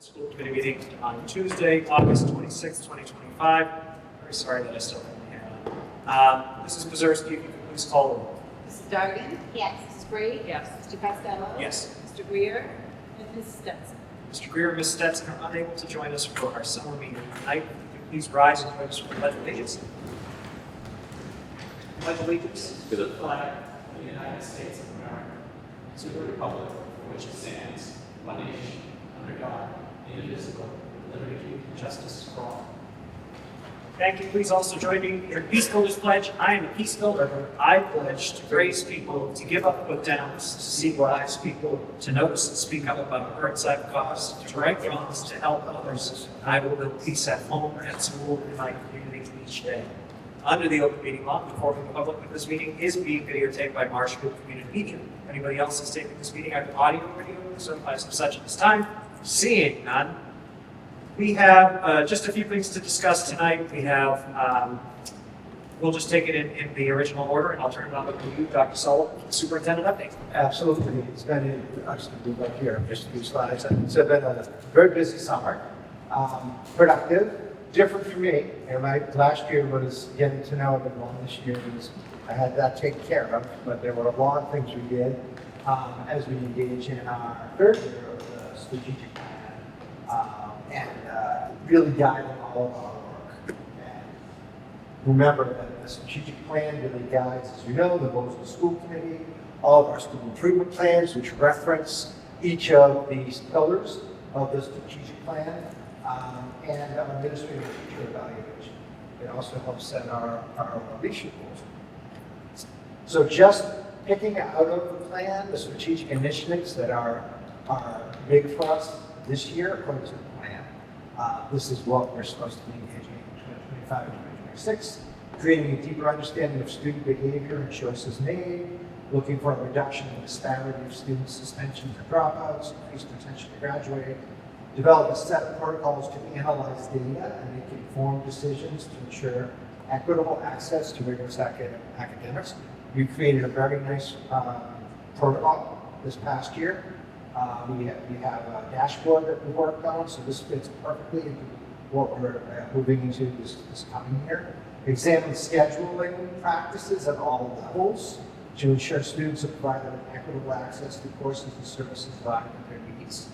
School committee meeting on Tuesday, August 26, 2025. Very sorry that I still have my hair on. Mrs. Pazerski, if you could please call the roll. Mrs. Dargan? Yes. Mrs. Brady? Yes. Mr. Costello? Yes. Mr. Greer? And Mrs. Stetson? Mr. Greer and Ms. Stetson are unable to join us for our summer meeting tonight. If you could please rise and join us for the Pledge of Allegiance. Pledge allegiance to the flag of the United States of America, to the republic for which it stands, one nation, under God, indivisible, with liberty and justice for all. Thank you. Please also join me in the Peace Builders Pledge. I am a peace builder. I pledge to praise people, to give up put downs, to seek wise people, to notice and speak up about hurts I've caused, to right wrongs, to help others. I will build peace at home, at school, in my community each day. Under the open meeting law, informing the public that this meeting is being videotaped by Marshfield Community Media. If anybody else is taping this meeting, either audio or video, certifies of such at this time. Seeing none, we have just a few things to discuss tonight. We have, we'll just take it in the original order, and I'll turn it over to you, Dr. Sullivan, superintendent update. Absolutely. It's been, actually, move up here, just a few slides. It's been a very busy summer, productive, different for me. And last year was getting to know everyone. This year was, I had that taken care of, but there were a lot of things we did as we engage in our third year of the strategic plan. And really guiding all of our work. And remember that the strategic plan really guides, as you know, the goals of the school committee, all of our school improvement plans, which reference each of these pillars of the strategic plan, and our administrative teacher evaluation. It also helps set our leadership goals. So just picking out of the plan the strategic initiatives that are big for us this year, according to the plan. This is what we're supposed to be engaging in 2025 and 2026, creating a deeper understanding of student behavior and choices made, looking for a reduction in the disparity of student suspensions and dropouts, increased potential to graduate, develop a set of protocols to analyze data and make informed decisions to ensure equitable access to rigorous academics. We created a very nice protocol this past year. We have a dashboard that we worked on, so this fits perfectly into what we're moving into this coming year. Examine scheduling practices at all levels to ensure students are provided with equitable access to courses and services aligned with their needs.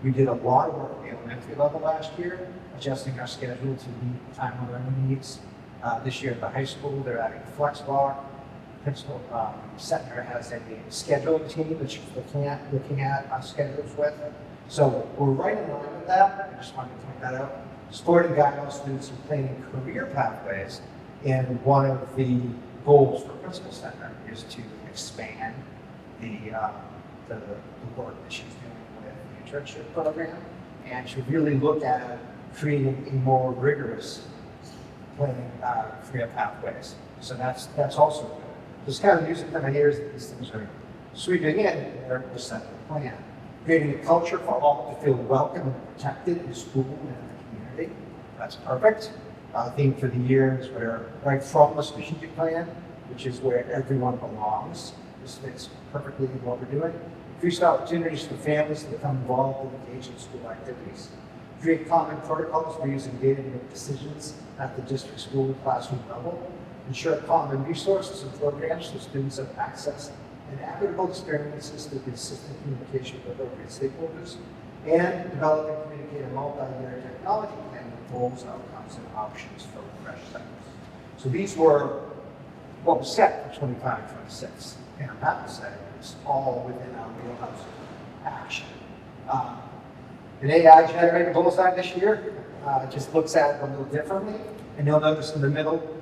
We did a lot of work at the elementary level last year, adjusting our schedule to meet time and learning needs. This year at the high school, they're adding flex block. Principal Setner has a scheduling team that she's looking at our schedules with. So we're right in line with that. I just wanted to point that out. Supporting guide all students in planning career pathways. And one of the goals for Principal Setner is to expand the work that she's doing with the internship program, and to really look at creating a more rigorous planning career pathways. So that's also good. Just kind of music in my ears that these things are sweeping in their percent plan. Creating a culture for all to feel welcome and protected in school and in the community. That's perfect. Theme for the year is we're right from the strategic plan, which is where everyone belongs. This fits perfectly in what we're doing. Increased opportunities for families to become involved and engage in school activities. Create common protocols for using data to make decisions at the district school and classroom level. Ensure common resources and programs so students have access and equitable experiences through consistent communication with appropriate stakeholders, and develop and communicate a multi-year technology plan with goals, outcomes, and options for refresh cycles. So these were what was set for 25-26, and that was set. It's all within our wheelhouse of action. An AI-generated bullseye this year just looks at it a little differently, and you'll notice in the middle,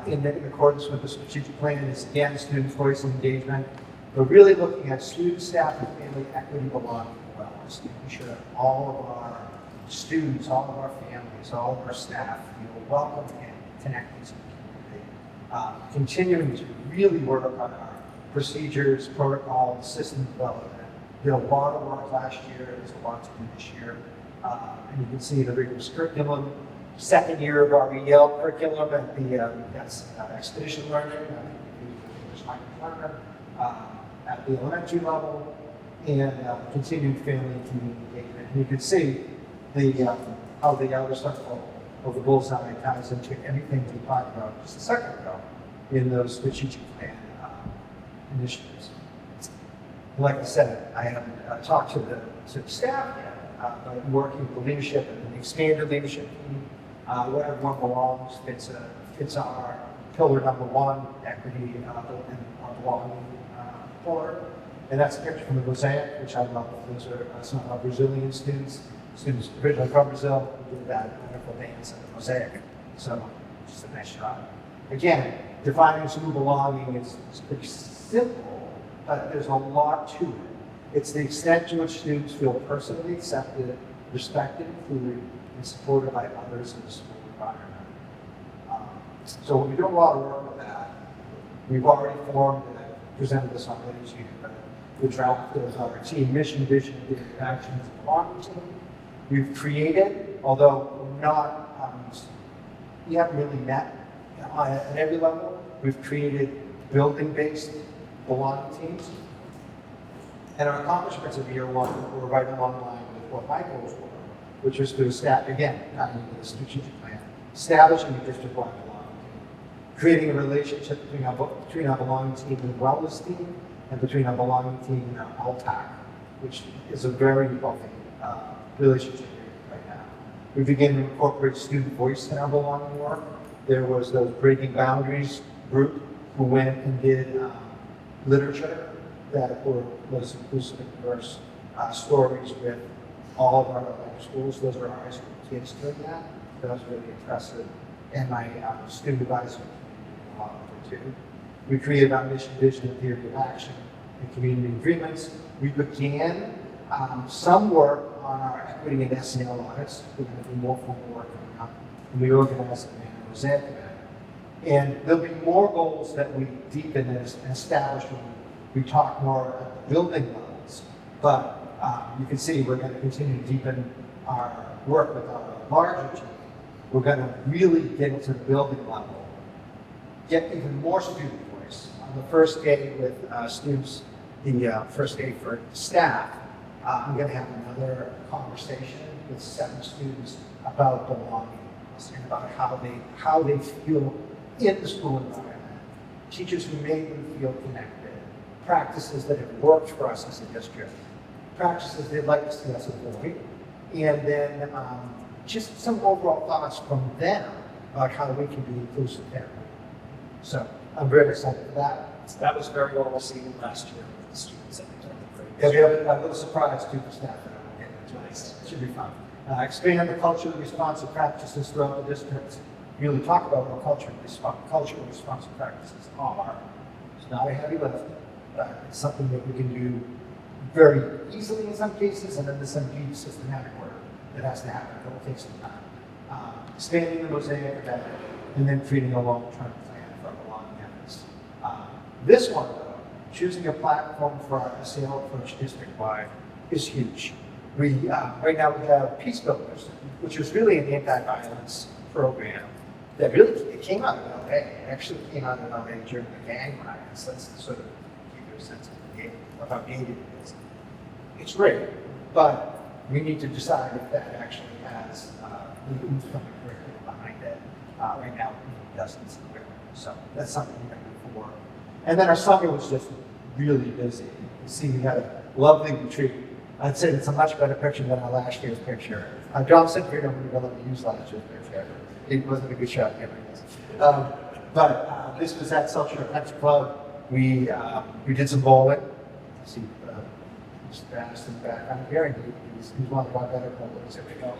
in accordance with the strategic plan, is again student voice and engagement. We're really looking at student, staff, and family equity, belonging, and wellness, making sure that all of our students, all of our families, all of our staff feel welcome and connected to the community. Continuing to really work on our procedures, protocols, system development. Did a lot of work last year. There's a lot to do this year. And you can see the rigorous curriculum. Second year of our EL curriculum at the expedition learning, at the elementary level, and continued family and community engagement. And you can see how the outer circle of the bullseye ties into everything we talked about just a second ago in those strategic plan initiatives. Like I said, I haven't talked to the staff yet, but working with the leadership and the expanded leadership team, where everyone belongs fits our pillar number one, equity and our belonging pillar. And that's a picture from the mosaic, which I love. Those are some of our Brazilian students originally from Brazil, who did that wonderful dance in the mosaic. So, just a nice shot. Again, defining school belonging is pretty simple, but there's a lot to it. It's the extent to which students feel personally accepted, respected, included, and supported by others in the school environment. So we do a lot of work with that. We've already formed, and I presented this on last year, the draft of our team mission, vision, and actions and belonging team. We've created, although we haven't really met at every level, we've created building-based belonging teams. And our accomplishments of year one were right along the line with what my goals were, which was to establish, again, into the strategic plan, establishing a district-wide belonging team, creating a relationship between our belonging team and wellness team, and between our belonging team and our LTAC, which is a very healthy relationship right now. We began to incorporate student voice in our belonging work. There was those Breaking Boundaries group who went and did literature that was inclusive and diverse stories with all of our elementary schools. Those are our high school kids doing that. That was really impressive. And my student advisor did a lot of it too. We created our mission, vision, and theory of action and community agreements. We began some work on our equity and SEL audits. We're going to do more formal work coming up. And we organized an annual exam event. And there'll be more goals that we deepen and establish when we talk more at the building levels. But you can see we're going to continue to deepen our work with our larger team. We're going to really get into the building level, get even more student voice. On the first day with students, the first day for staff, I'm going to have another conversation with 7 students about belonging and about how they feel in the school environment. Teachers who made them feel connected, practices that have worked for us as a district, practices they'd like to see us avoid, and then just some overall thoughts from them about how we can be inclusive there. So I'm very excited for that. That was very well received last year with the students. I think that was Yeah, great. we have a little surprise to the staff. Okay, that's nice. It should be fun. Expand the culturally responsive practices throughout the district. Really talk about what culturally responsive practices are. It's not a heavy lift, but it's something that we can do very easily in some cases, and then there's some deep systematic work that has to happen. It will take some time. Expanding the mosaic event, and then creating a long-term plan for our belonging efforts. This one, though, choosing a platform for our SEL approach district-wide is huge. Right now we have Peace Builders, which is really an anti-violence program that really it came out of LA. It actually came out of LA during the gang riots. That's to sort of give you a sense of how dated it is. It's great, but we need to decide if that actually has the oomph of the curriculum behind it. Right now, it doesn't. So that's something we're going to do for. And then our summer was just really busy. You see, we had a lovely retreat. I'd say it's a much better picture than our last year's picture. John said we don't really use last year's picture. It wasn't a good shot. But this was at South Shore Country Club. We did some bowling. See, Mr. in the back. I'm hearing he's one of our better bowlers. There we go.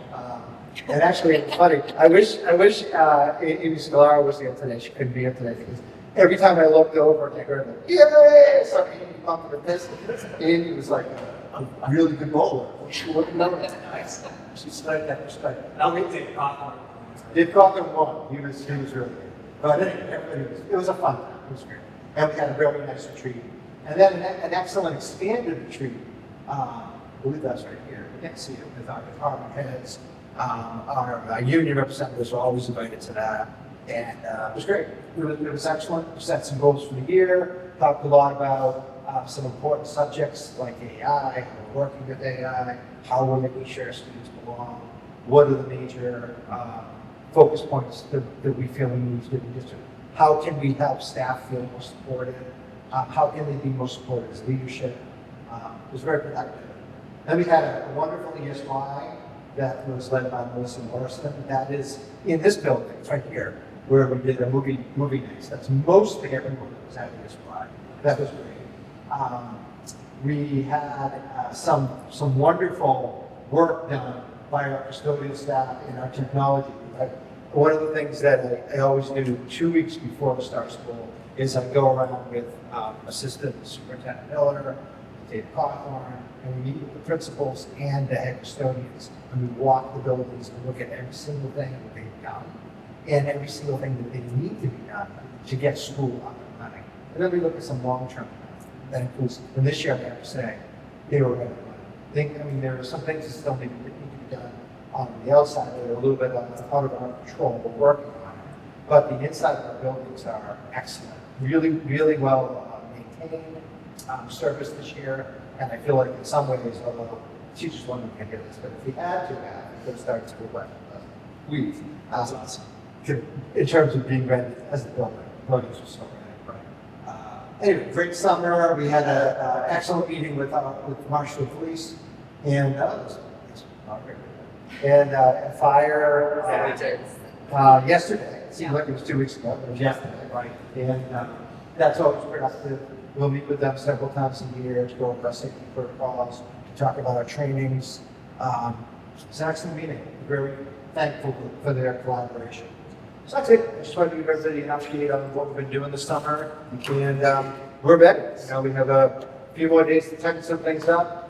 And actually, it's funny. I wish Amy Scalara was here today. She couldn't be here today because every time I looked over, I heard like, yay! So Amy bumped the fist. Amy was like a really good bowler. She wouldn't know it. Nice. She studied that perspective. Now we take Cawthorn. Did Cawthorn won. He was really good. But it was a fun time. It was great. And we had a very nice retreat. And then an excellent expanded retreat. I believe that's right here. You can't see it with our department heads. Our union representatives were always invited to that. And it was great. It was excellent. We set some goals for the year. Talked a lot about some important subjects like AI, how we're working with AI, how we're making sure students belong. what are the major focus points that we feel we need to do in the district? How can we help staff feel more supported? How can they be more supported as leadership? It was very productive. Then we had a wonderful ESY that was led by Melissa Morrison. That is in this building, it's right here, where we did a movie nights. That's mostly everyone that was at ESY. That was great. We had some wonderful work done by our custodial staff and our technology. Right? One of the things that I always do 2 weeks before the start of school is I go around with Assistant Superintendent Miller, Dave Cawthorn, and we meet with the principals and the head custodians, and we walk the buildings and look at every single thing that they've done and every single thing that they need to be done to get school up and running. And then we look at some long-term plans. That includes, and this year I have to say, they were ready to run. There are some things that still need to be done on the outside that are a little bit out of our control. We're working on it. But the inside of our buildings are excellent. Really, really well maintained, service this year. And I feel like in some ways, although teachers wouldn't get this, but if we had to have, we could have started school last week. That's awesome. In terms of being ready as a building. Buildings were so ready. Anyway, great summer. We had an excellent meeting with Marshfield Police, and fire yesterday. It seemed like it was 2 weeks ago, but it was yesterday, right? And that's always productive. We'll meet with them several times a year to go over our safety protocols, to talk about our trainings. It's an excellent meeting. We're very thankful for their collaboration. So that's it. I just wanted to give everybody an update on what we've been doing this summer. And we're ready. We have a few more days to tighten some things up.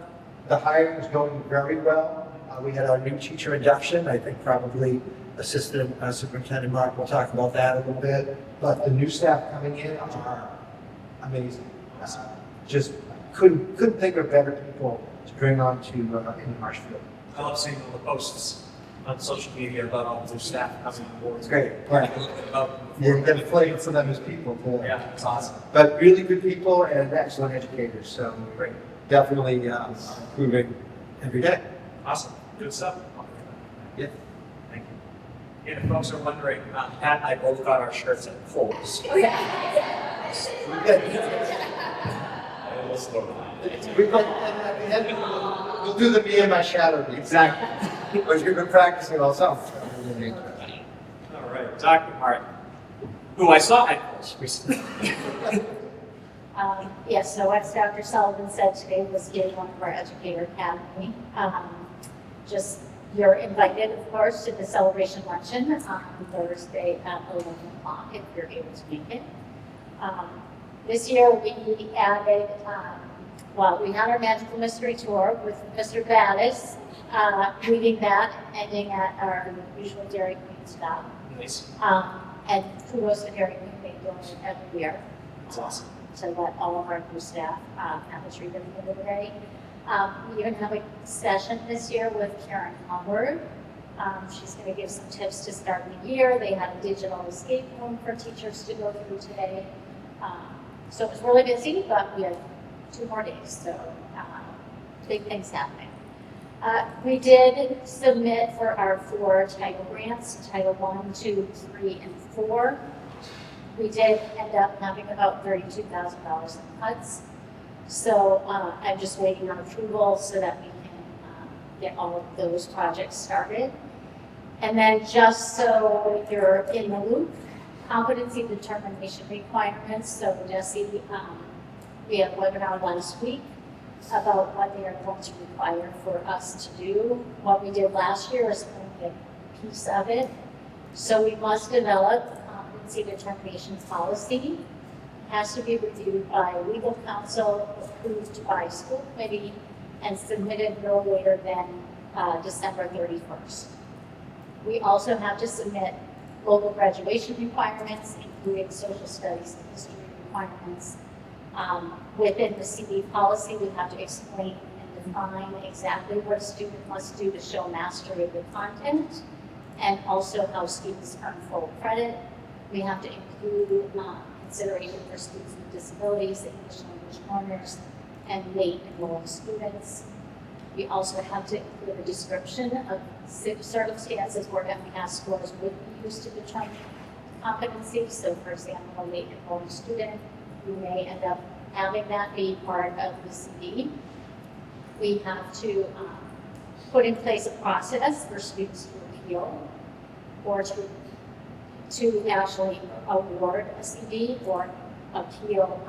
The hiring is going very well. We had our new teacher induction. I think probably Assistant Superintendent Mark will talk about that a little bit. But the new staff coming in are amazing. Just couldn't think of better people to bring on to in Marshfield. I love seeing all the posts on social media about all the new staff coming on board. It's great. Learning a little bit about You get a flavor for them as people too. Yeah, it's awesome. But really good people and excellent educators. So Great. definitely improving every day. Awesome. Good stuff. Yeah. Thank you. And if folks are wondering, Pat and I both got our shirts at Kohl's. We go, and at the end, we'll do the me and my shadow. Exactly. Which we've been practicing all summer. All right, Dr. Martin, who I saw at Kohl's recently. Yes, so as Dr. Sullivan said, today was day one of our Educator Academy. You're invited, of course, to the celebration luncheon on Thursday at 11 o'clock if you're able to make it. This year we added, we had our Magical Mystery Tour with Mr. Gaddis, leading that, ending at our usual Dairy Queen stop. Nice. And kudos to Dairy Queen, they do it every year. That's awesome. To let all of our new staff have a treat at the end of the day. We even have a session this year with Karen Hubbard. She's going to give some tips to start the year. They had a digital escape room for teachers to go through today. So it was really busy, but we had 2 more days, so big things happening. We did submit for our 4 title grants, Title 1, 2, 3, and 4. We did end up having about $32,000 in cuts. So I'm just waiting on approval so that we can get all of those projects started. And then just so you're in the loop, competency determination requirements. So Jesse, we had a webinar last week about what they are going to require for us to do. What we did last year is only a piece of it. So we must develop a competency determination policy. It has to be reviewed by legal counsel, approved by school committee, and submitted no later than December 31st. We also have to submit local graduation requirements, including social studies and history requirements. Within the CD policy, we have to explain and define exactly what a student must do to show mastery of the content, and also how students earn full credit. We have to include consideration for students with disabilities, English language learners, and late enrolled students. We also have to include a description of circumstances where MCAS scores would be used to determine competency. So for example, a late enrolling student, we may end up having that be part of the CD. We have to put in place a process for students to appeal or to actually award a CD or appeal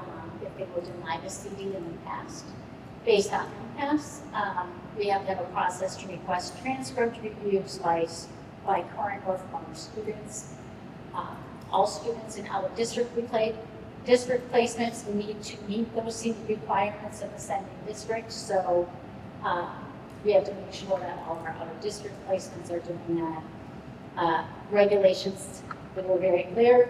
if they were denied a CD in the past. Based on MCAS, we have to have a process to request transcript reviews by current or former students. All students in out-of-district placements need to meet those CD requirements of the sending district. So we have to make sure that all our out-of-district placements are doing that. Regulations that were very clear.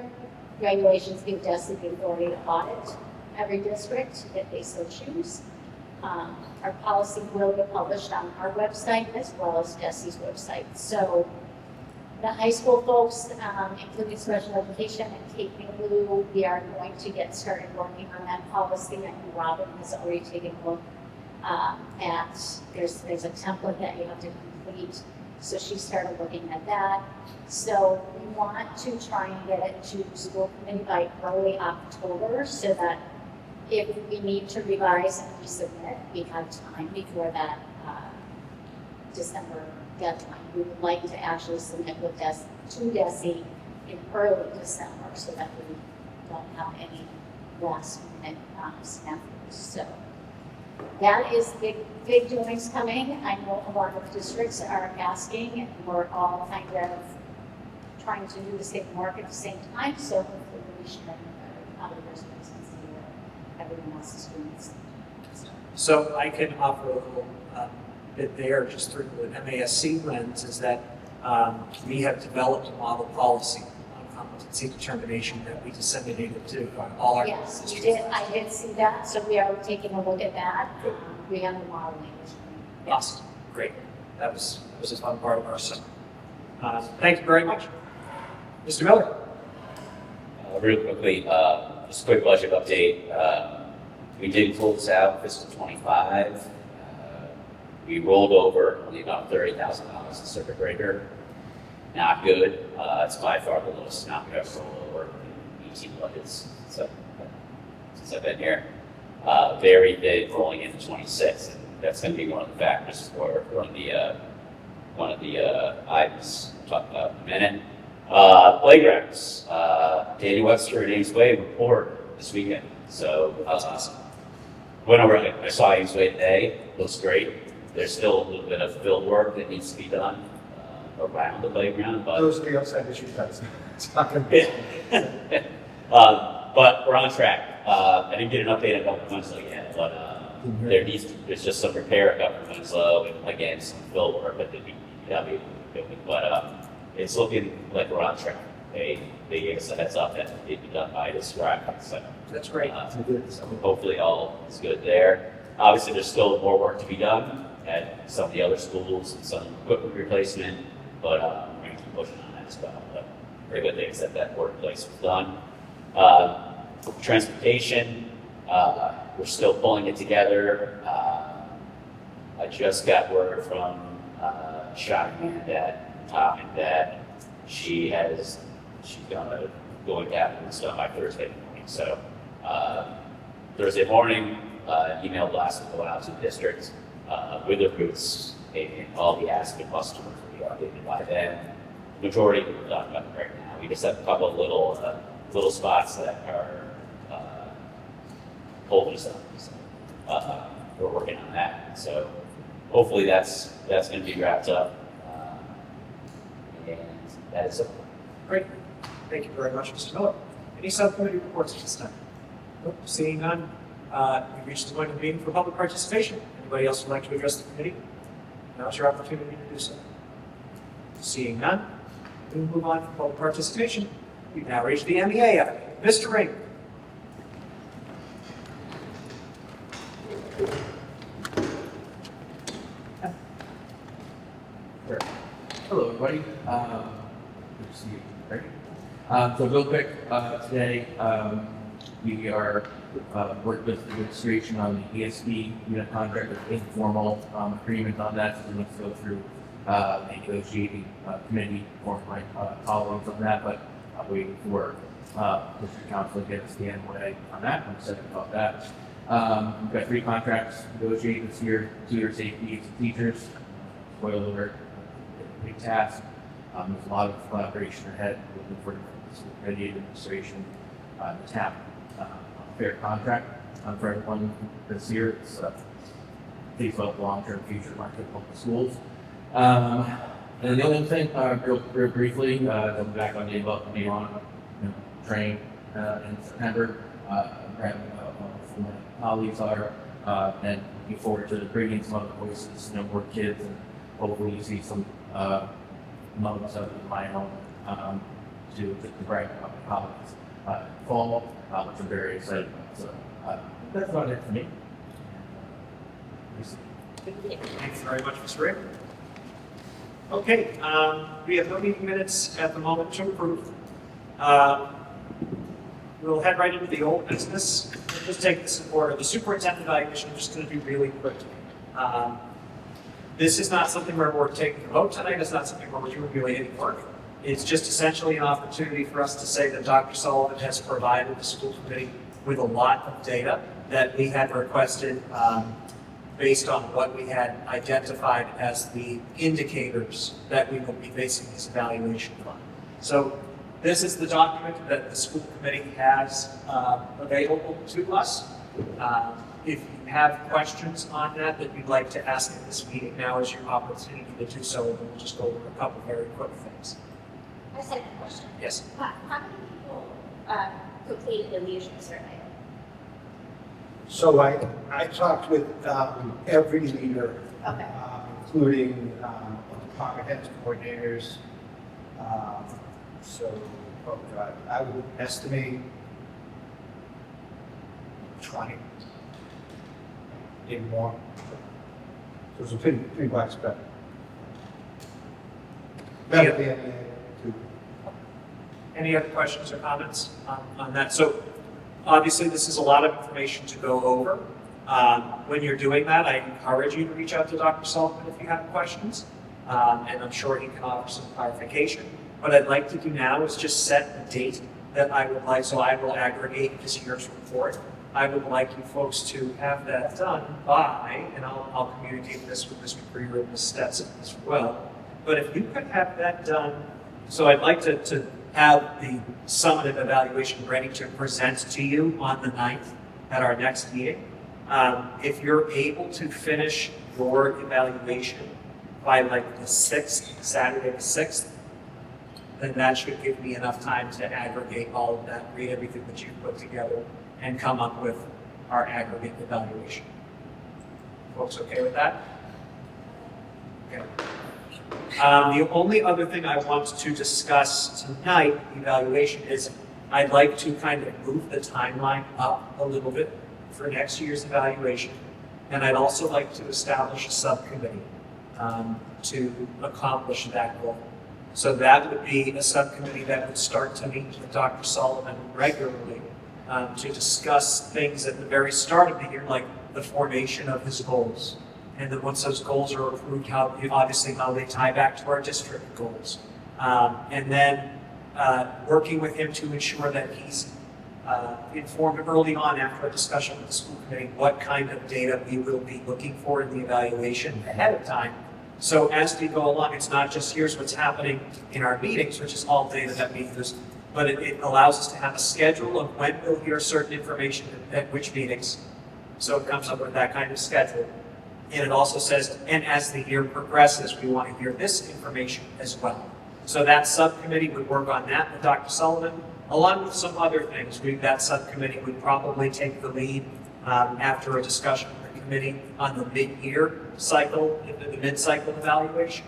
Regulations give DESE the authority to audit every district if they so choose. Our policy will be published on our website as well as DESE's website. So the high school folks, including special education and Kate and Blue, we are going to get started working on that policy. I know Robin has already taken a look at, there's a template that you have to complete. So she started looking at that. So we want to try and get it to school committee by early October so that if we need to revise and resubmit, we have time before that December deadline. We would like to actually submit with to DESE in early December so that we don't have any last minute snafus. So that is big doings coming. I know a lot of districts are asking, and we're all kind of trying to do the same work at the same time. So hopefully we should have other residents and see what everyone else is doing. So I can offer a little bit there, just through the MASC lens, is that we have developed a model policy on competency determination that we disseminated to all our Yes, we districts. did. I did see that. So we are taking a look at that. We have the model language. Awesome, great. That was a fun part of our summer. Thank you very much. Mr. Miller. Real quickly, just a quick budget update. We did close out fiscal 25. We rolled over only about $30,000 in circuit breaker. Not good. It's by far the lowest amount we've ever rolled over in 18 budgets since I've been here. Very big rolling into 26, and that's going to be one of the factors for one of the items we'll talk about in a minute. Playgrounds. Danny Webster and Ames Way report this weekend. So went over it. I saw Ames Way today. Looks great. There's still a little bit of field work that needs to be done around the playground, but Those are the outside issues, guys. It's not going to be. but we're on track. I didn't get an update on Government Winslow yet, but there's just some repair at Government Winslow and again some field work that the DPW doing. But it's looking like we're on track. They gave us a heads up that it'd be done by this Friday. So That's great. hopefully all is good there. Obviously, there's still more work to be done at some of the other schools and some equipment replacement, but we're going to keep pushing on that as well. But very good things that workplace was done. Transportation, we're still pulling it together. I just got word from Shotgun that Tom and Dad, she's going down and stuff by Thursday morning. So Thursday morning, email blast will go out to the district with the routes and all the Aspen customers will be updated by then. The majority of them are done right now. We just have a couple of little spots that are holding us up. So, we're working on that. So hopefully that's going to be wrapped up. And that is it. Great. Thank you very much, Mr. Miller. Any subcommittee reports at this time? Nope. Seeing none, we've reached the point of the meeting for public participation. Anybody else would like to address the committee? Now's your opportunity to do so. Seeing none, we will move on to public participation. We've now reached the MEA item. Mr. Ring. Hello, everybody. Good to see you. Great. So real quick, today we are working with the administration on the ESB unit contract with informal agreement on that. So we must go through a negotiating committee for my colleagues on that, but I'm waiting for district council to get us the MOA on that. I'm excited about that. We've got 3 contracts negotiated this year, 2-year safety teachers. Spoiler alert, big task. There's a lot of collaboration ahead, looking for the school committee administration to tap a fair contract for everyone this year. It's thinks about the long-term future of Marshfield Public Schools. And the only thing, real briefly, I'm back on the about me on train in September. Grabbing from my colleagues are, and looking forward to bringing some other voices, more kids, and hopefully you see some moments of my own to brag about my colleagues. Fall, which I'm very excited about. So that's about it for me. Thanks very much, Mr. Rick. Okay, we have no meeting minutes at the moment to approve. We'll head right into the old business. We'll just take this in order. The superintendent evaluation, I'm just going to do really quick. This is not something where we're taking a vote tonight. It's not something where we're doing really any work. It's just essentially an opportunity for us to say that Dr. Sullivan has provided the school committee with a lot of data that we had requested based on what we had identified as the indicators that we will be basing this evaluation on. So this is the document that the school committee has available to us. If you have questions on that you'd like to ask in this meeting, now is your opportunity to do so, and we'll just go over a couple very quick things. I just had a question. Yes. How many people completed the leadership survey? So I talked with every leader, Okay. including department heads, coordinators. So, oh God, I would estimate 20, maybe more. So it's a pretty widespread. Yeah. Better than two. Any other questions or comments on that? So obviously this is a lot of information to go over. When you're doing that, I encourage you to reach out to Dr. Sullivan if you have questions, and I'm sure he can offer some clarification. What I'd like to do now is just set a date that I would like, so I will aggregate this year's report. I would like you folks to have that done by, and I'll communicate this with Mr. Greer and Ms. Stetson as well. But if you could have that done, so I'd like to have the summative evaluation ready to present to you on the 9th at our next meeting. If you're able to finish your evaluation by like the 6th, Saturday the 6th, then that should give me enough time to aggregate all of that, read everything that you've put together, and come up with our aggregate evaluation. Folks okay with that? Okay. The only other thing I want to discuss tonight, evaluation, is I'd like to kind of move the timeline up a little bit for next year's evaluation. And I'd also like to establish a subcommittee to accomplish that goal. So that would be a subcommittee that would start to meet with Dr. Sullivan regularly to discuss things at the very start of the year, like the formation of his goals. And then once those goals are approved, how they tie back to our district goals. And then working with him to ensure that he's informed early on after a discussion with the school committee what kind of data we will be looking for in the evaluation ahead of time. So as we go along, it's not just here's what's happening in our meetings, which is all data that we use, but it allows us to have a schedule of when we'll hear certain information at which meetings. So it comes up with that kind of schedule. And it also says, and as the year progresses, we want to hear this information as well. So that subcommittee would work on that with Dr. Sullivan, along with some other things. That subcommittee would probably take the lead after a discussion with the committee on the mid-year cycle, the mid-cycle evaluation,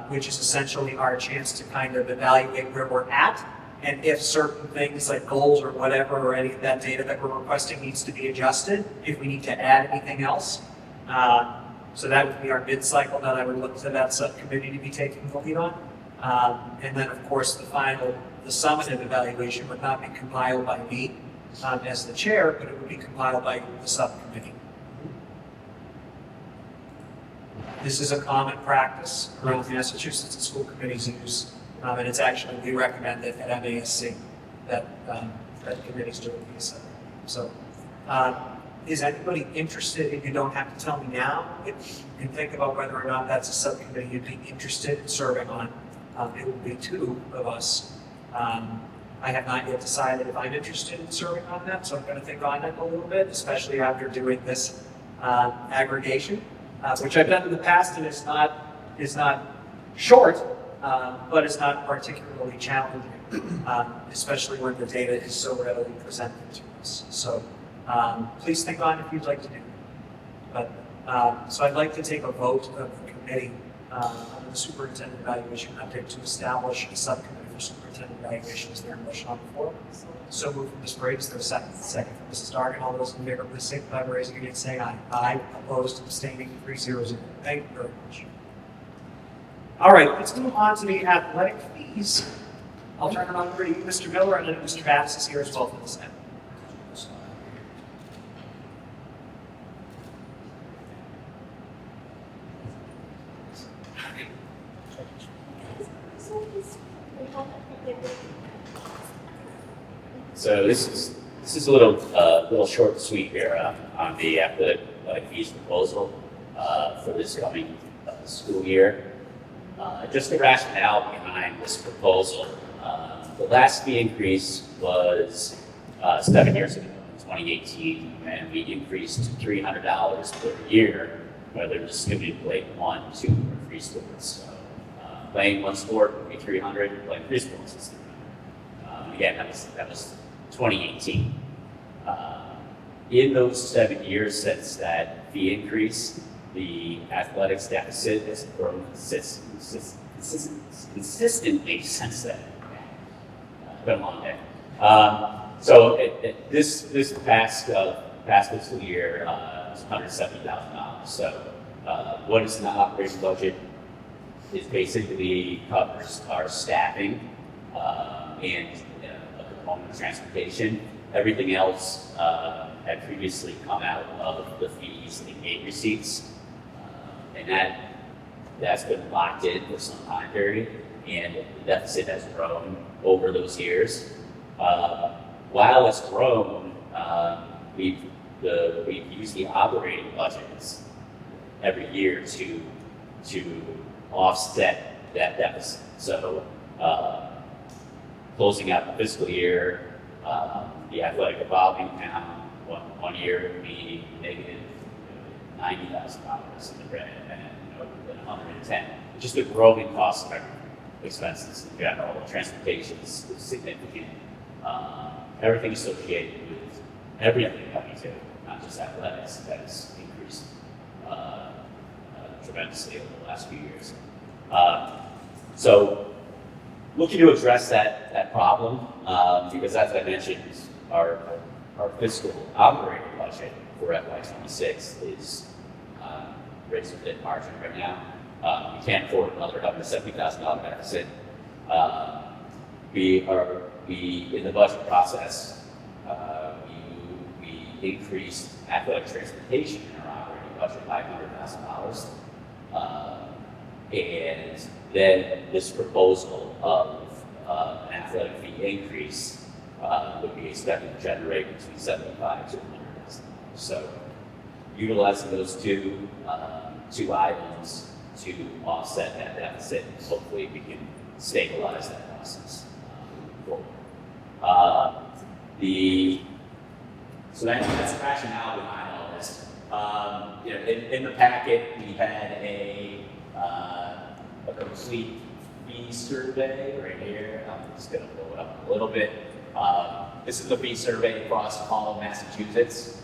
which is essentially our chance to kind of evaluate where we're at, and if certain things like goals or whatever, or any of that data that we're requesting needs to be adjusted, if we need to add anything else. So that would be our mid-cycle that I would look to that subcommittee to be taking the lead on. And then, of course, the summative evaluation would not be compiled by me as the chair, but it would be compiled by the subcommittee. This is a common practice around Massachusetts that school committees use, and it's actually, we recommend it at MASC that committees do it. So, is anybody interested, if you don't have to tell me now, if you can think about whether or not that's a subcommittee you'd be interested in serving on. It will be two of us. I have not yet decided if I'm interested in serving on that, so I'm going to think on it a little bit, especially after doing this aggregation, which I've done in the past, and it's not short, but it's not particularly challenging, especially when the data is so readily presented to us. So please think on if you'd like to do that. But so I'd like to take a vote of the committee on the superintendent evaluation update to establish a subcommittee for superintendent evaluation. Is there a motion on the floor? So moved from Ms. Brady. Is there a second? Second from Mrs. Dargan. All those in favor, please signify by raising your hand, saying aye. Aye. Opposed, abstaining, 3-0-0. Thank you very much. All right, let's move on to the athletic fees. I'll turn it over to you, Mr. Miller, and then Mr. Bass is here as well for this end. So this is a little short and sweet here on the athletic fees proposal for this coming school year. Just the rationale behind this proposal. The last fee increase was 7 years ago, in 2018, and we increased to $300 per year, whether the student played 1, 2, or 3 sports. So, playing one sport would be $300, playing 3 sports is $300. Again, that was 2018. In those 7 years since that fee increase, the athletics deficit has grown consistently since then. It's been a long day. So this past fiscal year was $170,000. So what is in the operating budget is basically covers our staffing and a component of transportation. Everything else had previously come out of the fees and gate receipts, and that's been locked in for some time period, and the deficit has grown over those years. While it's grown, we've used the operating budgets every year to offset that deficit. So closing out the fiscal year, the athletic revolving account one year would be negative $90,000 in the red, and then 110. Just the growing cost of expenses in general. Transportation is significant. Everything associated with everything that we do, not just athletics, has increased tremendously over the last few years. So looking to address that problem, because as I mentioned, our fiscal operating budget for FY26 is raised within margin right now. We can't afford another $170,000 deficit. We in the budget process, we increased athletic transportation in our operating budget by $100,000. And then this proposal of an athletic fee increase would be expected to generate between $75,000 to $100,000. So utilizing those two items to offset that deficit, hopefully we can stabilize that process moving forward. So that's the rationale behind all this. In the packet, we had a complete fee survey right here. I'm just going to blow it up a little bit. This is the fee survey across all of Massachusetts.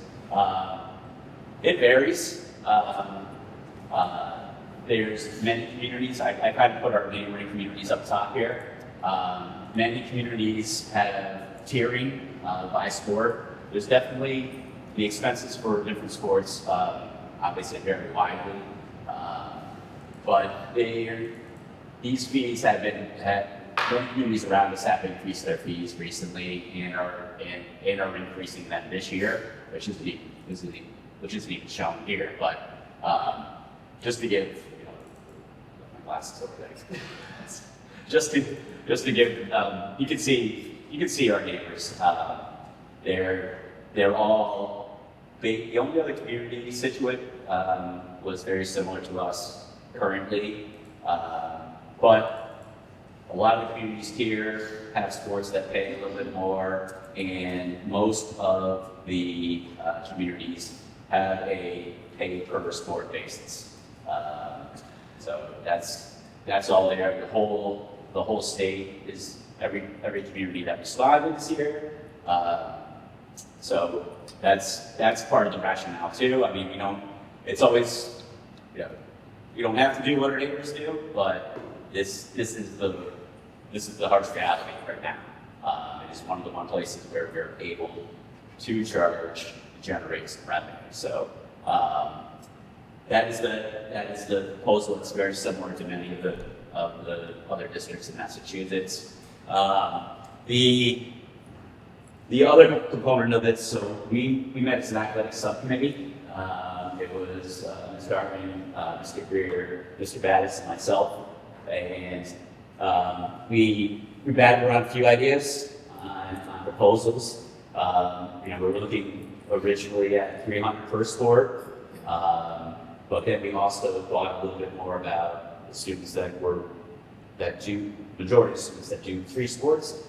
It varies. There's many communities. I kind of put our neighboring communities up top here. Many communities have tiering by sport. There's definitely the expenses for different sports obviously vary widely, but these fees many communities around us have increased their fees recently and are increasing them this year, which isn't even shown here. But just to give, my glasses over there. just to give, you can see our neighbors. They're all big. The only other community, Situate, was very similar to us currently, but a lot of the communities here have sports that pay a little bit more, and most of the communities have a pay per sport basis. So that's all there. The whole state is every community that responded this year. So that's part of the rationale too. I mean, it's always, you don't have to do what our neighbors do, but this is the harsh reality right now. It is one of the places where we're able to generate some revenue. So that is the proposal. It's very similar to many of the other districts in Massachusetts. The other component of it, so we met as an athletic subcommittee. It was Ms. Darwin, Mr. Greer, Mr. Battis, and myself, and we batted around a few ideas on proposals. We were looking originally at 300 per sport, but then we also thought a little bit more about the students majority of students that do 3 sports.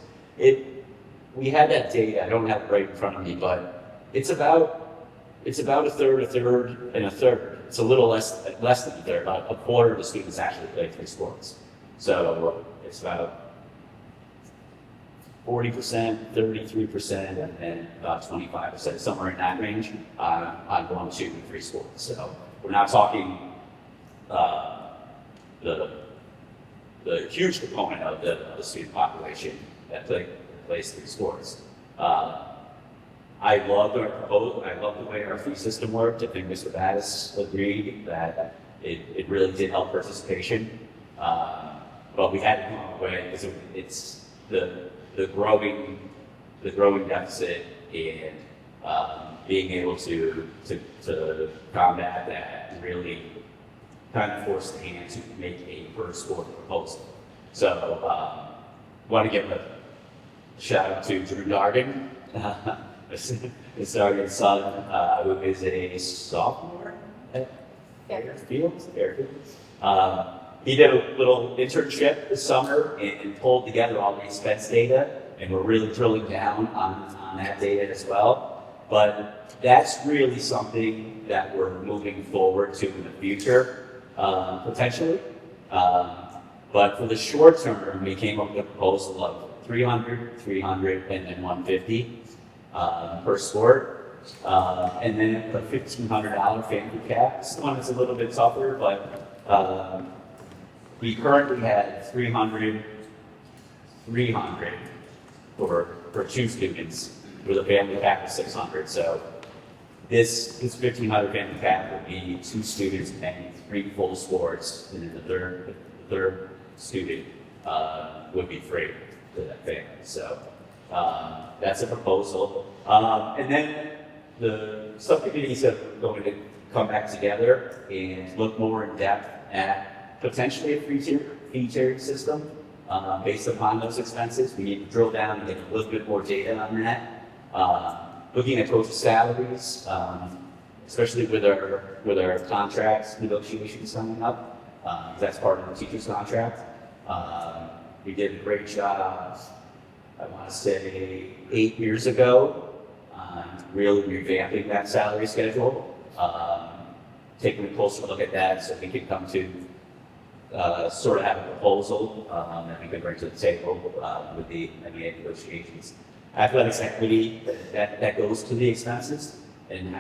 We had that data. I don't have it right in front of me, but it's about a third, and a third. It's a little less than a third. About a quarter of the students actually play 3 sports. So it's about 40%, 33%, and about 25%, somewhere in that range on 1, 2, and 3 sports. So we're not talking the huge component of the student population that plays 3 sports. I love our proposal. I love the way our fee system worked. I think Mr. Battis agreed that it really did help participation. But we had to come up with a way because it's the growing deficit and being able to combat that and really kind of force the hand to make a per sport proposal. So want to give a shout out to Drew Dargan, Ms. Dargan's son, who is a sophomore at Fairfield. He did a little internship this summer and pulled together all the expense data, and we're really drilling down on that data as well. But that's really something that we're moving forward to in the future, potentially. But for the short term, we came up with a proposal of 300, 300, and then 150 per sport. And then the $1,500 family cap. This one is a little bit tougher, but we currently had 300 for 2 students with a family cap of 600. So this 1,500 family cap would be 2 students paying 3 full sports, and then the third student would be free to that family. So that's a proposal. And then the subcommittees are going to come back together and look more in depth at potentially a fee tiering system based upon those expenses. We need to drill down and get a little bit more data on that. Looking at coach salaries, especially with our contracts negotiations coming up. That's part of the teacher's contract. We did a great job, I want to say 8 years ago, really revamping that salary schedule, taking a closer look at that so we can come to sort of have a proposal that we can bring to the table with the NBA negotiations. Athletics equity, that goes to the expenses and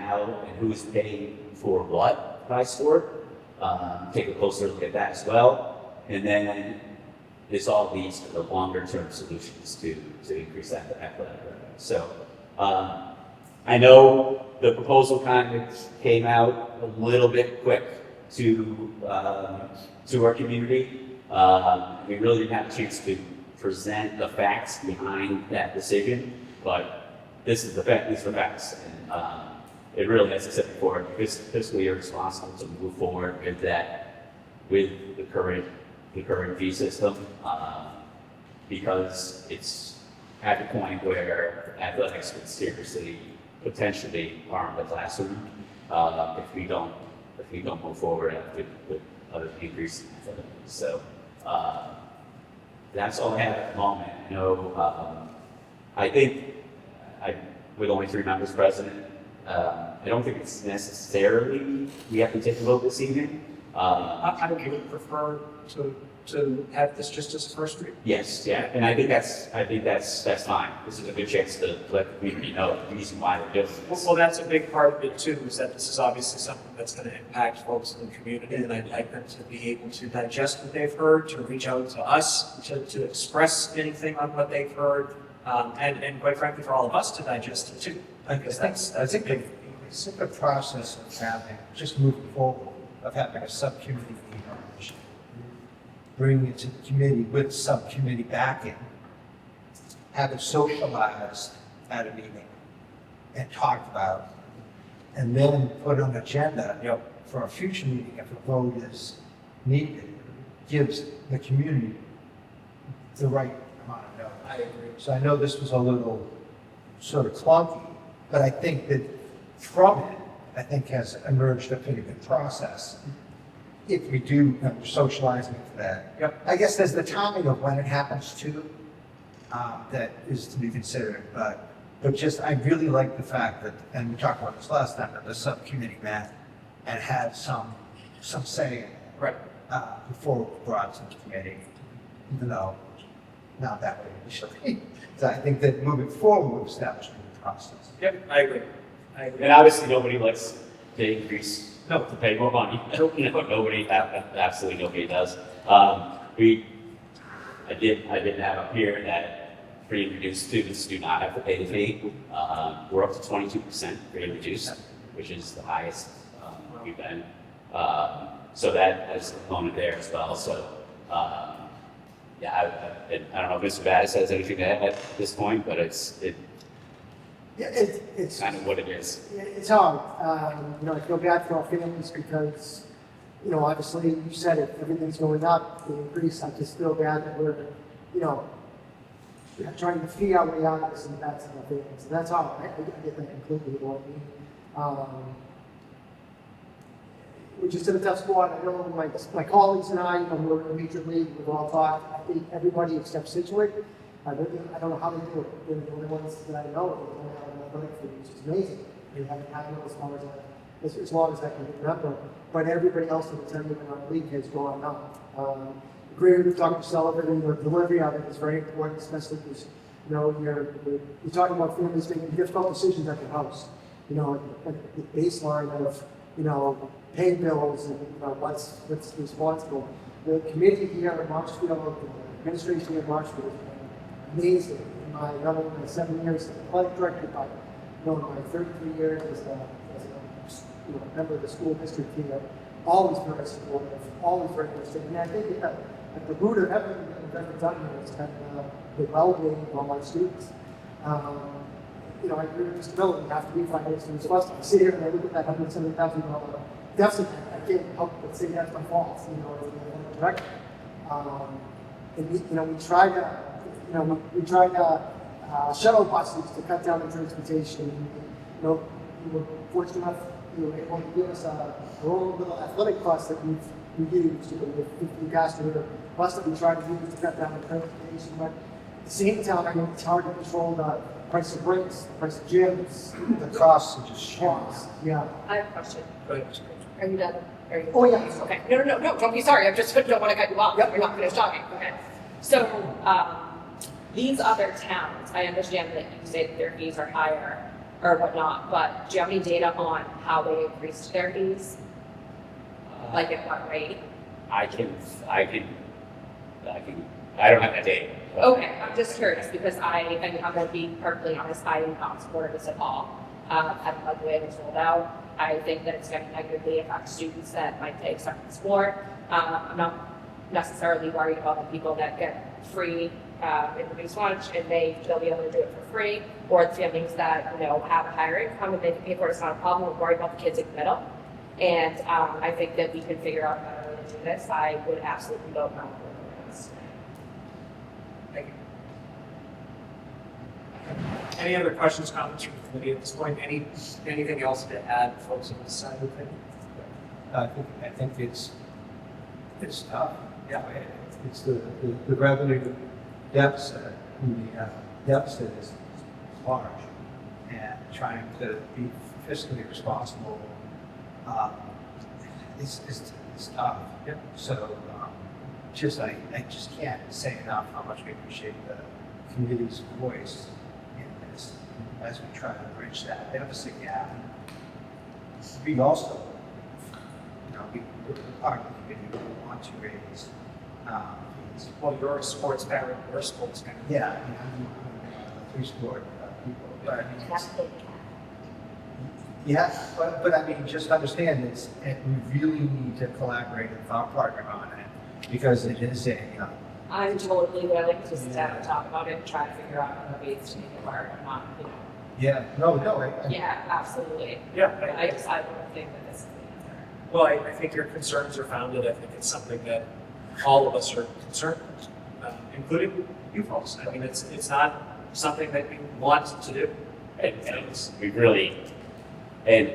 who's paying for what by sport. Take a closer look at that as well. And then this all leads to the longer term solutions to increase that athletic revenue. So I know the proposal kind of came out a little bit quick to our community. We really didn't have a chance to present the facts behind that decision, but this is the fact. These are the facts, and it really, as I said before, it's fiscally irresponsible to move forward with that, with the current fee system, because it's at the point where athletics could seriously, potentially harm the classroom, if we don't move forward with other increases in athletics. So, that's all I have at the moment. You know, I think with only 3 members present, I don't think it's necessarily we have to take a vote this evening. I would prefer to have this just as a first read. Yes, yeah, and I think that's fine. This is a good chance to let the community know the reason why we're doing this. Well, that's a big part of it too, is that this is obviously something that's going to impact folks in the community, and I'd like them to be able to digest what they've heard, to reach out to us, to express anything on what they've heard, and quite frankly, for all of us to digest it too, because that's a big increase. It's the process of having, just moving forward, of having a subcommittee meeting on the issue. Bring it to the committee with subcommittee backing, have it socialized at a meeting and talked about, and then put on agenda for a future meeting if a vote is needed, gives the community the right amount of notice. I agree. So I know this was a little sort of clunky, but I think that from it, I think has emerged a pretty good process. If we do socializing for that. Yep. I guess there's the timing of when it happens too, that is to be considered, but just, I really like the fact that, and we talked about this last time, that the subcommittee met and had some say in it, Right. before it was brought to the committee, even though not that way initially. So I think that moving forward, we've established a new process. Yep, I agree. And obviously, nobody likes to increase, to pay more money. Nobody, absolutely nobody does. I didn't have up here that free and reduced students do not have to pay the fee. We're up to 22% free and reduced, which is the highest we've been. So that has a component there as well. So, yeah, I don't know if Mr. Battis has anything to add at this point, but it's kind of what it is. It's hard. I feel bad for our families because, obviously you said it, everything's going up, the increase. I just feel bad that we're, trying to figure out way out of this and that's our families. So that's hard. I get that completely. What I mean. We're just in a tough spot. I know my colleagues and I, we're in a major league. We've all talked. I think everybody except Situate. I don't know how they do it. They're the only ones that I know that don't have enough money for, which is amazing. They haven't had it as long as I can remember. But everybody else in the 10 in our league has gone up. Agree with Dr. Sullivan, and the delivery of it is very important, especially because you're talking about families making difficult decisions at their house. The baseline of paying bills and what's responsible. The committee here at Marshfield, the administration here at Marshfield, amazing. In my not only my 7 years as athletic director, but in my 33 years as a member of the school district here, always very supportive, always very interested. And I think at the root of everything that we've ever done here has been the well-being of all our students. I agree with Mr. Miller, we have to be financially responsible. I sit here and I look at that $170,000 deficit, I can't help but say that's my fault, as the athletic director. And we try to shuttle buses to cut down the transportation. We were fortunate enough, able to give us our own little athletic bus that we used, with 50 passenger bus that we tried to use to cut down the transportation. But at the same time, it's hard to control the price of brakes, the price of gyms, The costs are just short. yeah. I have a question. Go ahead. Are you done? Are you? Oh, yeah. Okay. No, don't be sorry. I just don't want to cut you off. Yep. You're not finished talking. Okay. So, these other towns, I understand that you say that their fees are higher or whatnot, but do you have any data on how they increased their fees? Like at what rate? I don't have that data. but- Okay, I'm just curious because I'm going to be perfectly honest, I am not supportive of this at all. I don't like the way it's rolled out. I think that it's going to negatively affect students that might take second sport. I'm not necessarily worried about the people that get free introduced lunch and they'll be able to do it for free, or the families that have a higher income and they can pay for it. It's not a problem. We're worried about the kids in the middle, and I think that we can figure out a better way to do this. I would absolutely vote no for this. Thank you. Any other questions, comments from the committee at this point? Anything else to add, folks, on this side of the thing? I think it's tough. Yeah, it's the revenue deficit. The deficit is large, and trying to be fiscally responsible is tough. Yeah. So I just can't say enough how much we appreciate the community's voice in this as we try to bridge that deficit gap. We also, we're part of the community, we want to raise fees. Well, you're a sports parent, we're a sports parent. Yeah, I'm a three-sport people, but I mean, That's a big yeah, but I mean, just understand we really need to collaborate with our partner on it, because it is I'm totally willing to sit down and talk about it and try to figure out other ways to make it work. I'm not, yeah, no, yeah, absolutely. Yeah. I don't think that this is the answer. Well, I think your concerns are founded. I think it's something that all of us are concerned with, including you folks. I mean, it's not something that we want to do. And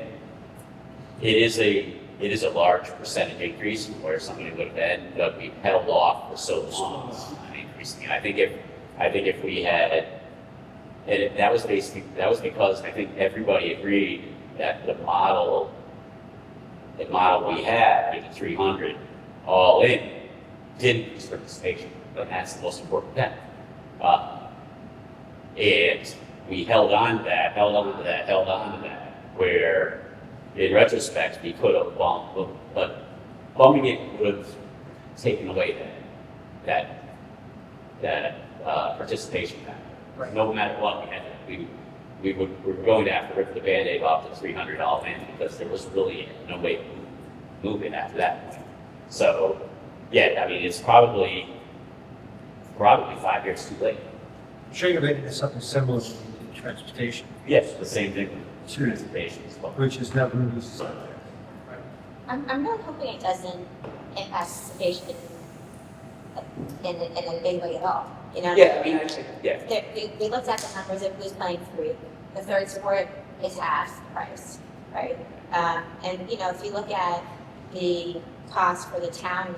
it is a large percentage increase from where somebody would have been, but we've held off for so long on increasing it. I think if we had, and that was because I think everybody agreed that the model we had with the 300 all in did increase participation, but that's the most important thing. And we held on to that, where in retrospect we could have bumped, but bumping it would have taken away that participation factor. Right. No matter what we were going to have to rip the Band-Aid off the $300 all in, because there was really no way to move it after that point. So yeah, I mean, it's probably 5 years too late. I'm sure you're ready to something similar to transportation, Yes, the same thing with transportation as well. which is never used. I'm really hoping it doesn't impact participation in a big way at all. Yeah, I mean, yeah. We looked at the numbers of who's playing free. The third sport is half the price, right? And if you look at the cost for the town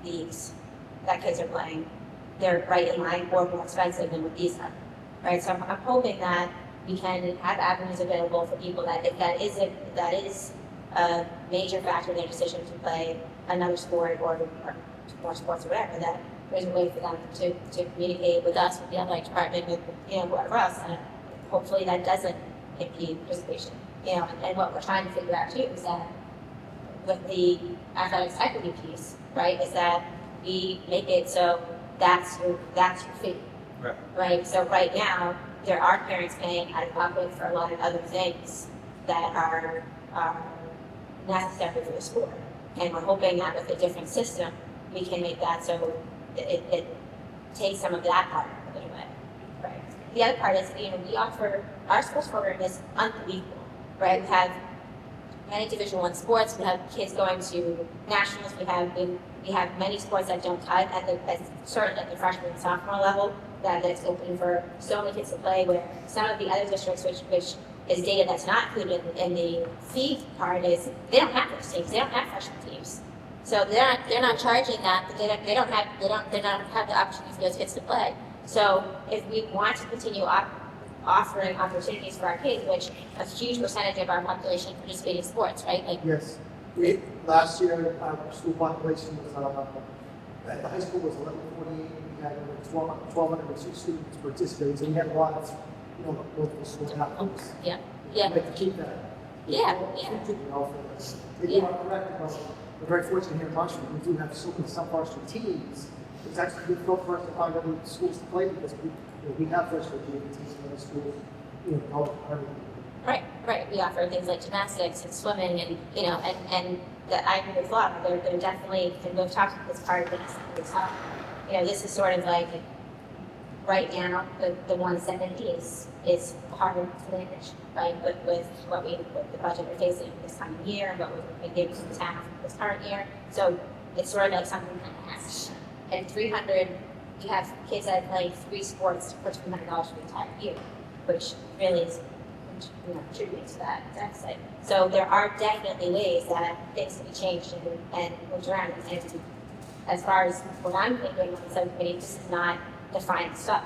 leagues that kids are playing, they're right in line or more expensive than what these are, right? So I'm hoping that we can have avenues available for people that if that is a major factor in their decision to play another sport or more sports or whatever, that there's a way for them to communicate with us, with the athletic department, with whoever else, and hopefully that doesn't impede participation. And what we're trying to figure out too is that with the athletics equity piece, right, is that we make it so that's your fee. Right. Right. So right now there are parents paying out of pocket for a lot of other things that are necessary for the sport. And we're hoping that with a different system we can make that so it takes some of that part of it away. Right. The other part is, we offer, our sports program is unbelievable, right? We have many Division I sports. We have kids going to nationals. We have many sports that don't cut certainly at the freshman and sophomore level. That's open for so many kids to play. Where some of the other districts, which is data that's not included in the fee part, is they don't have those teams. They don't have freshman teams. So they're not charging that, but they don't have the opportunity for those kids to play. So if we want to continue offering opportunities for our kids, which a huge percentage of our population participate in sports, right? Like, Yes. Last year, our school population was, at the high school was 1148. We had over 1,202 students participating. So we had a lot of, local school athletes. yeah. I'd like to keep that. Yeah. You are correct. We're very fortunate here in Marshfield. We do have some varsity teams. It's actually difficult for us to find other schools to play because we have varsity teams in other schools. Right. We offer things like gymnastics and swimming, and that I agree with Laura, they're definitely, and we've talked about this part of this, you know, this is sort of like, right now, the 170 is harder to manage, right, with the budget we're facing this time of year, what we've been giving to the town this current year, so it's sort of like something that has, and 300, you have kids that play 3 sports for $200 for the entire year, which really is, you know, contributing to that deficit. So there are definitely ways that things can be changed and moved around. And as far as what I'm thinking on the subcommittee, this is not the final stuff,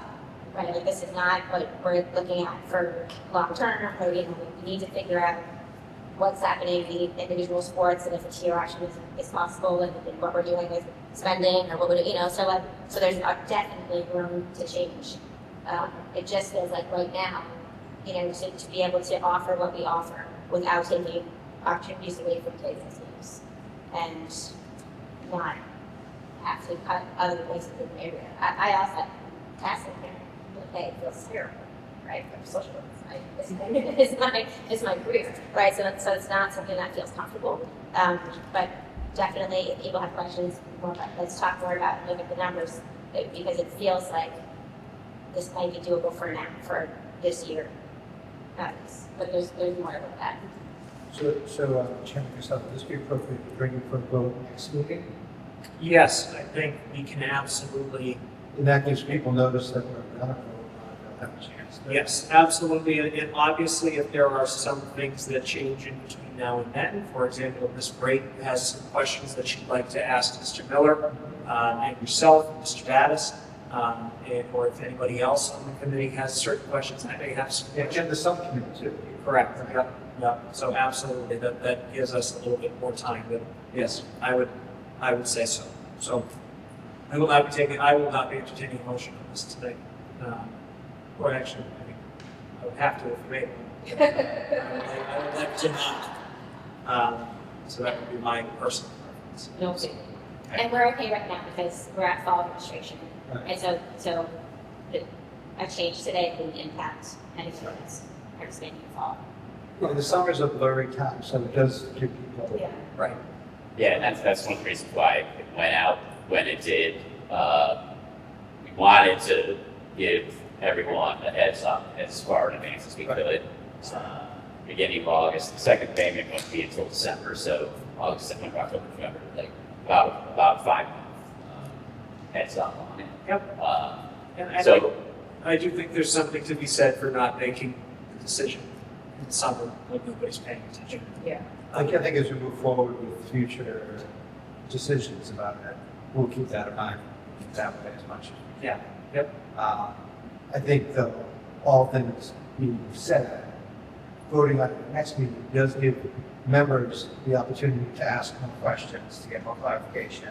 right? Like this is not what we're looking at for long term. Or, you know, we need to figure out what's happening in the individual sports and if a tier action is possible and what we're doing with spending or what we're, you know, so there's definitely room to change. It just feels like right now, you know, to be able to offer what we offer without taking opportunities away from today's teams and not have to cut other places in the area. I also asked them, okay, it feels terrible, right, for social work. It's my career, right? So it's not something that feels comfortable. But definitely, if people have questions, let's talk more about it and look at the numbers because it feels like this might be doable for this year. But there's more about that. So Chairman Casella, would this be appropriate to bring it for a vote next meeting? Yes, I think we can absolutely. And that gives people notice that we're going to vote, they'll have a chance. Yes, absolutely. And obviously, if there are some things that change in between now and then, for example, Ms. Brake has some questions that she'd like to ask Mr. Miller and yourself, Mr. Davis, or if anybody else on the committee has certain questions, I may have some questions. And the subcommittee too. Correct. Yep. Yep. So absolutely, that gives us a little bit more time. But yes, I would say so. So I will not be entertaining a motion on this today. Or actually, I would have to if you made one. I would like to not. So that would be my personal preference. No, and we're okay right now because we're at fall administration, Right. and so a change today would impact any students participating in fall. Well, the summer's a blurry time, so it does give people. Yeah. Right. Yeah, and that's one of the reasons why it went out when it did. We wanted to give everyone a heads up as far in advance as we could. Beginning of August, the second payment won't be until December, so August, September, October, November, like about 5 months heads up on it. Yep. And So I do think there's something to be said for not making the decision in the summer when nobody's paying attention. Yeah. I think as we move forward with future decisions about it, we'll keep that in mind, keep that way as much as we can. Yeah. Yep. I think though, all things being said, voting on the next meeting does give members the opportunity to ask more questions, to get more clarification,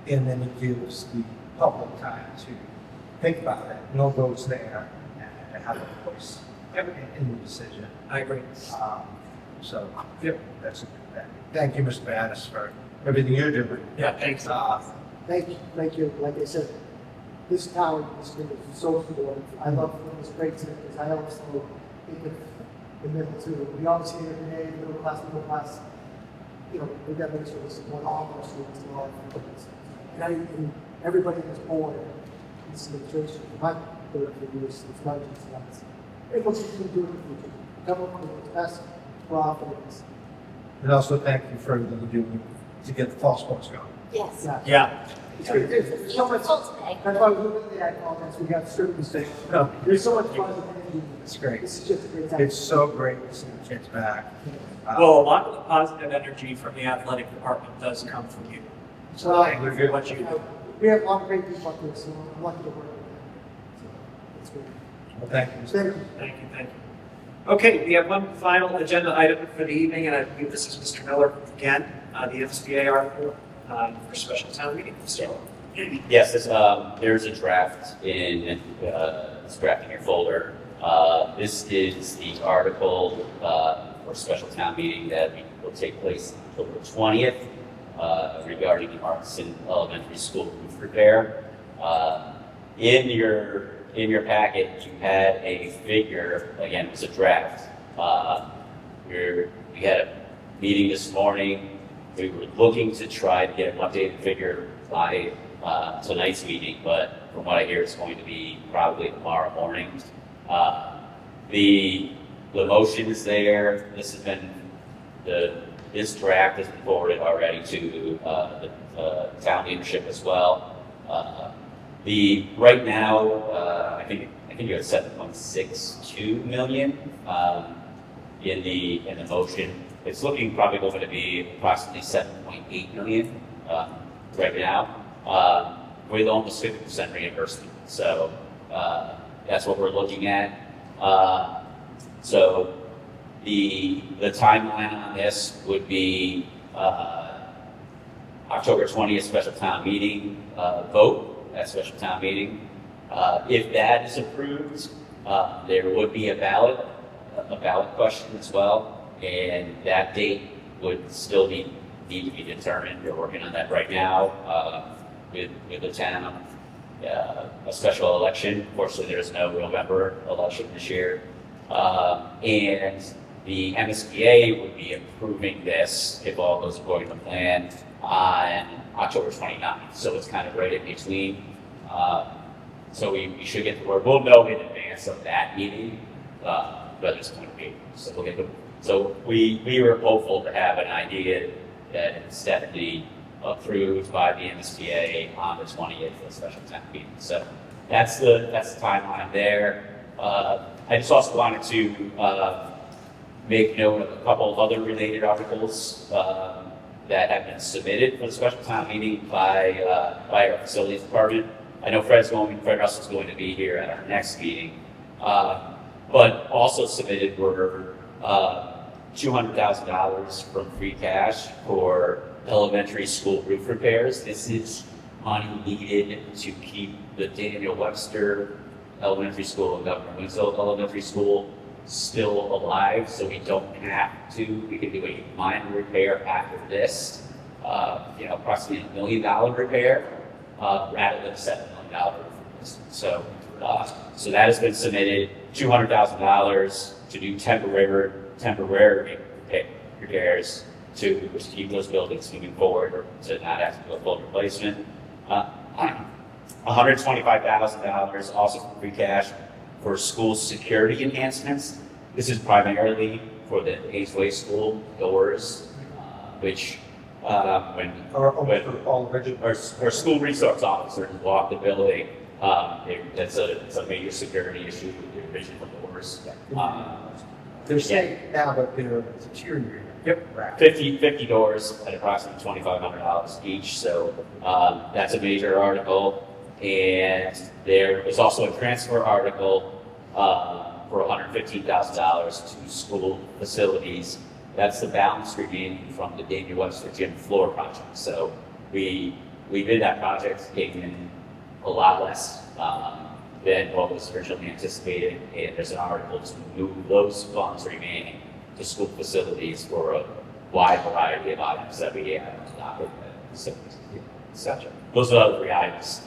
and then it gives the public time to think about it, no votes there, and have a voice in the decision. I agree. So, Yep. that's a good thing. Thank you, Mr. Battis, for everything you're doing. Yeah. Thanks. Thank you. Like I said, this town has been so supportive. I love this great thing because I also think of the middle too. We always hear every day, middle class. You know, we got to make sure we support all of our students and all of our students. And everybody that's born in this administration, my 30 years, it's not just us. It will continue to do it in the future. Government will do its best for our families. And also thank you for everything you're doing to get the fall sports going. Yes. Yeah. It's great. There's so much. Full today. That's why we really apologize. We got certain mistakes. No, There's so much positive energy. it's great. This is just a great time. It's so great to see the kids back. Well, a lot of the positive energy from the athletic department does come from you. So, Thank you for what you do. we have a lot of great people up there, so I'm lucky to work with them. So, it's great. Well, thank you. Thank you. Thank you, thank you. Okay, we have one final agenda item for the evening, and I believe this is Mr. Miller again, the MSBA article for special town meeting. So, yes, there's a draft in this draft in your folder. This is the article for special town meeting that will take place October 20th regarding the Artisan Elementary School roof repair. In your packet, you had a figure. Again, it was a draft. We had a meeting this morning. We were looking to try to get an updated figure by tonight's meeting, but from what I hear, it's going to be probably tomorrow morning. The motion is there. This draft has been forwarded already to the town leadership as well. Right now, I think you're at 7.62 million in the motion. It's looking probably going to be approximately 7.8 million right now, with almost 50% reimbursement. So that's what we're looking at. So the timeline on this would be October 20th special town meeting vote at special town meeting. If that is approved, there would be a ballot question as well, and that date would still need to be determined. We're working on that right now with the town. A special election. Unfortunately, there's no November election this year. And the MSBA would be approving this, if all goes according to plan, on October 29th. So it's kind of right in between. So we should get the word. We'll know in advance of that meeting whether it's going to be. So we'll get the. So we were hopeful to have an idea that it's definitely approved by the MSBA on the 28th for the special town meeting. So that's the timeline there. I just also wanted to make note of a couple of other related articles that have been submitted for the special town meeting by our facilities department. I know Fred Russell's going to be here at our next meeting, but also submitted were $200,000 from free cash for elementary school roof repairs. This is money needed to keep the Daniel Webster Elementary School and Governor Winslow Elementary School still alive, so we don't have to. We can do a minor repair after this, approximately $1 million repair, rather than $7 million replacement. So that has been submitted. $200,000 to do temporary repairs to keep those buildings moving forward, or to not have to do a full replacement. $125,000 also from free cash for school security enhancements. This is primarily for the Hazeway School doors, which when school resource officers walk the building, it's a major security issue with the division of doors. They're saying now that they're deteriorating. Yep, 50 doors at approximately $2,500 each. So that's a major article. And there is also a transfer article for $115,000 to school facilities. That's the balance remaining from the Daniel Webster gym floor project. So we did that project, came in a lot less than what was originally anticipated. And there's an article to move those funds remaining to school facilities for a wide variety of items that we have on top of it. So those are the three items.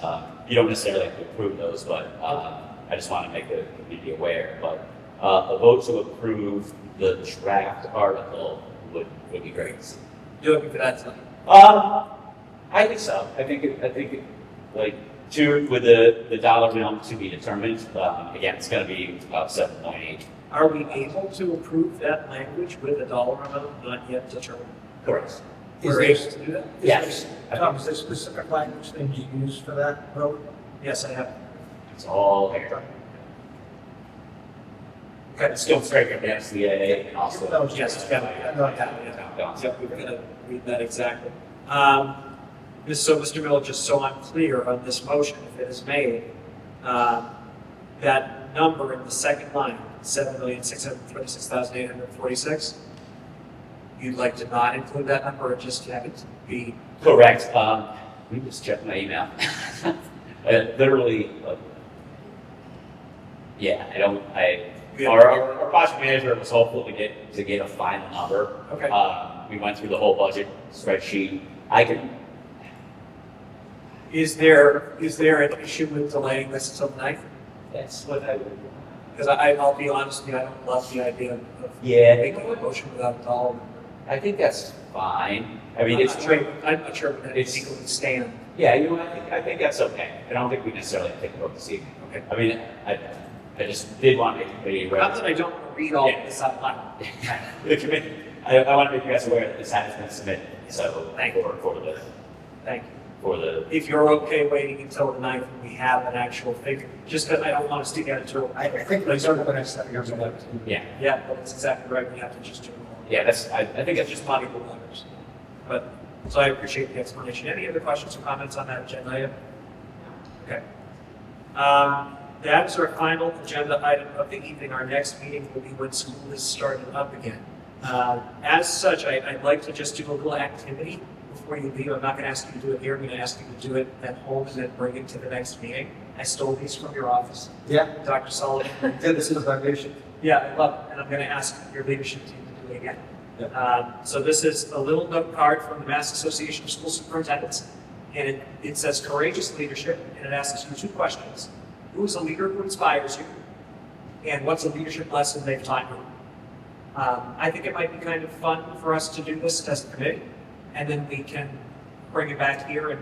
You don't necessarily have to approve those, but I just want to make the community aware. But a vote to approve the draft article would be great. You're looking for that tonight? I think so. I think like two with the dollar amount to be determined. Again, it's going to be about 7.8. Are we able to approve that language with a dollar amount not yet determined? Correct. We're able to do that? Yes. Tom, is there specific language that you use for that vote? Yes, I have. It's all here. Okay. It's still straight from the MCA and also. Yes, it's got Yep, we're going to read that exactly. Mr. Miller, just so I'm clear on this motion, if it is made, that number in the second line, 7,626,846, you'd like to not include that number or just have it be? Correct. Let me just check my email. Literally, our project manager was hopeful to get a final number. Okay. We went through the whole budget spreadsheet. Is there an issue with delaying this until the 9th? That's what I would. Because I'll be honest with you, I don't love the idea of Yeah. making a motion without a dollar. I think that's fine. I mean, it's true. I'm not sure that It's- it's legally stand. Yeah, I think that's okay. I don't think we necessarily have to take a vote this evening. Okay. I mean, I just did want to make the committee aware. Not that I don't want to read all of this out loud. The committee, I want to make you guys aware that this has been submitted, so Thank Thank you. for the, If you're okay waiting until the 9th when we have an actual figure, just because I don't want us to get into I think we sort of going to set yours up. yeah, Yeah, but that's exactly right, we have to just do it all. yeah, I think that's Just just, muddy the waters. But, so I appreciate the explanation. Any other questions or comments on that agenda item? Okay. That is our final agenda item of the evening. Our next meeting will be when school is starting up again. As such, I'd like to just do a little activity before you leave. I'm not going to ask you to do it here. I'm going to ask you to do it at home and then bring it to the next meeting. I stole these from your office, Yeah, Dr. Sullivan. this is a foundation. Yeah, I love it, and I'm going to ask your leadership team to do it again. So this is a little note card from the Mass Association of School Superintendents, and it says courageous leadership, and it asks you 2 questions. Who is a leader who inspires you? And what's a leadership lesson they've taught you? I think it might be kind of fun for us to do this as a committee, and then we can bring it back here and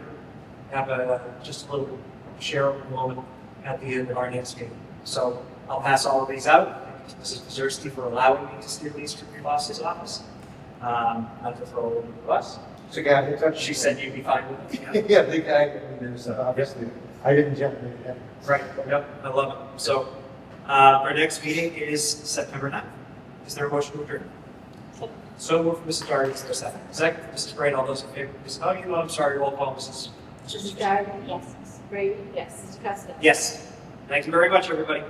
have just a little shareable moment at the end of our next meeting. So I'll pass all of these out. Thank you to Mrs. Pazerski for allowing me to steal these from your boss's office. Not to throw over the bus. So, yeah, She said you'd be fine with it. Yeah, the guy, I mean, there's obviously, I didn't generate that. Right, yep, I love it. So, our next meeting is September 9th. Is there a motion to adjourn? So moved from Mrs. Darby, is there a second? Second, from Mrs. Brain, all those in favor, please, oh, you know, I'm sorry, roll call, Mrs. Mrs. Darby? Yes. Brady, yes. Mr. Costa? Yes. Thank you very much, everybody.